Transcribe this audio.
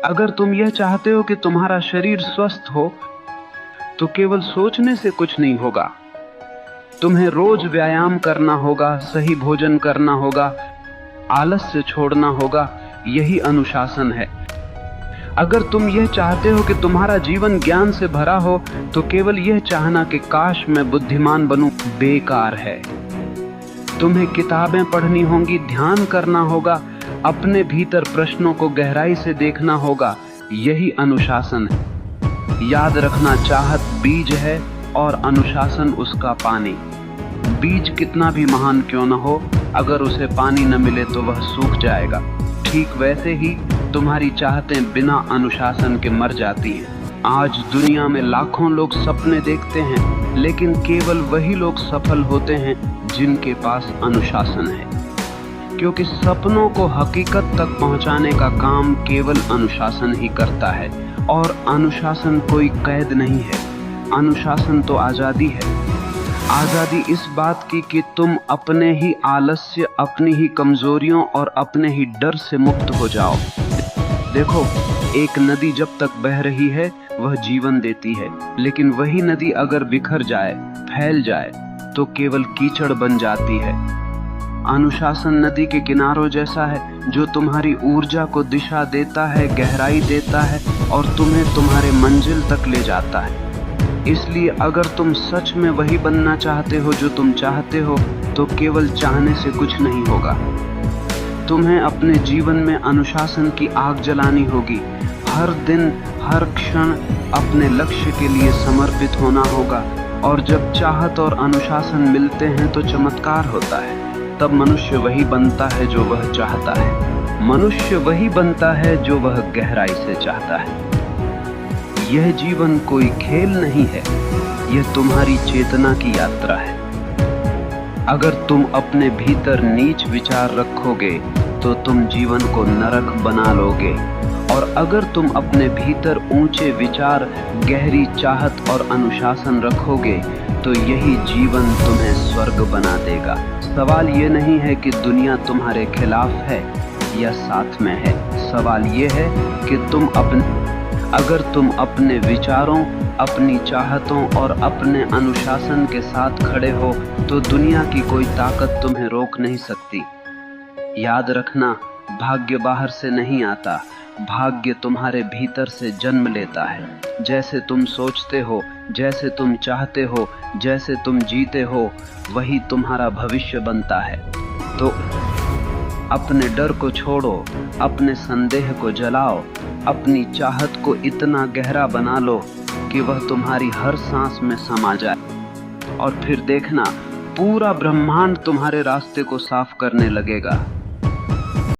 अगर तुम यह चाहते हो कि तुम्हारा शरीर स्वस्थ हो, तो केवल सोचने से कुछ नहीं होगा। तुम्हें रोज व्यायाम करना होगा, सही भोजन करना होगा, आलस्य छोड़ना होगा। यही अनुशासन है। अगर तुम यह चाहते हो कि तुम्हारा जीवन ज्ञान से भरा हो, तो केवल यह चाहना कि काश मैं बुद्धिमान बनूं बेकार है। तुम्हें किताबें पढ़नी होंगी, ध्यान करना होगा, अपने भीतर प्रश्नों को गहराई से देखना होगा। यही अनुशासन है। याद रखना, चाहत बीज है और अनुशासन उसका पानी। बीज कितना भी महान क्यों न हो, अगर उसे पानी न मिले तो वह सूख जाएगा। ठीक वैसे ही तुम्हारी चाहतें बिना अनुशासन के मर जाती हैं। आज दुनिया में लाखों लोग सपने देखते हैं, लेकिन केवल वही लोग सफल होते हैं जिनके पास अनुशासन है। क्योंकि सपनों को हकीकत तक पहुंचाने का काम केवल अनुशासन ही करता है। और अनुशासन कोई कैद नहीं है, अनुशासन तो आजादी है। आजादी इस बात की कि तुम अपने ही आलस्य, अपनी ही कमजोरियों और अपने ही डर से मुक्त हो जाओ। देखो, एक नदी जब तक बह रही है वह जीवन देती है, लेकिन वही नदी अगर बिखर जाए, फैल जाए, तो केवल कीचड़ बन जाती है। अनुशासन नदी के किनारों जैसा है, जो तुम्हारी ऊर्जा को दिशा देता है, गहराई देता है और तुम्हें तुम्हारे मंजिल तक ले जाता है। इसलिए अगर तुम सच में वही बनना चाहते हो जो तुम चाहते हो, तो केवल चाहने से कुछ नहीं होगा। तुम्हें अपने जीवन में अनुशासन की आग जलानी होगी। हर दिन, हर क्षण अपने लक्ष्य के लिए समर्पित होना होगा। और जब चाहत और अनुशासन मिलते हैं तो चमत्कार होता है। तब मनुष्य वही बनता है जो वह चाहता है। मनुष्य वही बनता है जो वह गहराई से चाहता है। यह जीवन कोई खेल नहीं है, यह तुम्हारी चेतना की यात्रा है। अगर तुम अपने भीतर नीच विचार रखोगे तो तुम जीवन को नरक बना लोगे, और अगर तुम अपने भीतर ऊंचे विचार, गहरी चाहत और अनुशासन रखोगे तो यही जीवन तुम्हें स्वर्ग बना देगा। सवाल ये नहीं है कि दुनिया तुम्हारे खिलाफ है या साथ में है। सवाल ये है कि अगर तुम अपने विचारों, अपनी चाहतों और अपने अनुशासन के साथ खड़े हो, तो दुनिया की कोई ताकत तुम्हें रोक नहीं सकती। याद रखना, भाग्य बाहर से नहीं आता, भाग्य तुम्हारे भीतर से जन्म लेता है। जैसे तुम सोचते हो, जैसे तुम चाहते हो, जैसे तुम जीते हो, वही तुम्हारा भविष्य बनता है। तो अपने डर को छोड़ो, अपने संदेह को जलाओ, अपनी चाहत को इतना गहरा बना लो कि वह तुम्हारी हर सांस में समा जाए। और फिर देखना, पूरा ब्रह्मांड तुम्हारे रास्ते को साफ करने लगेगा।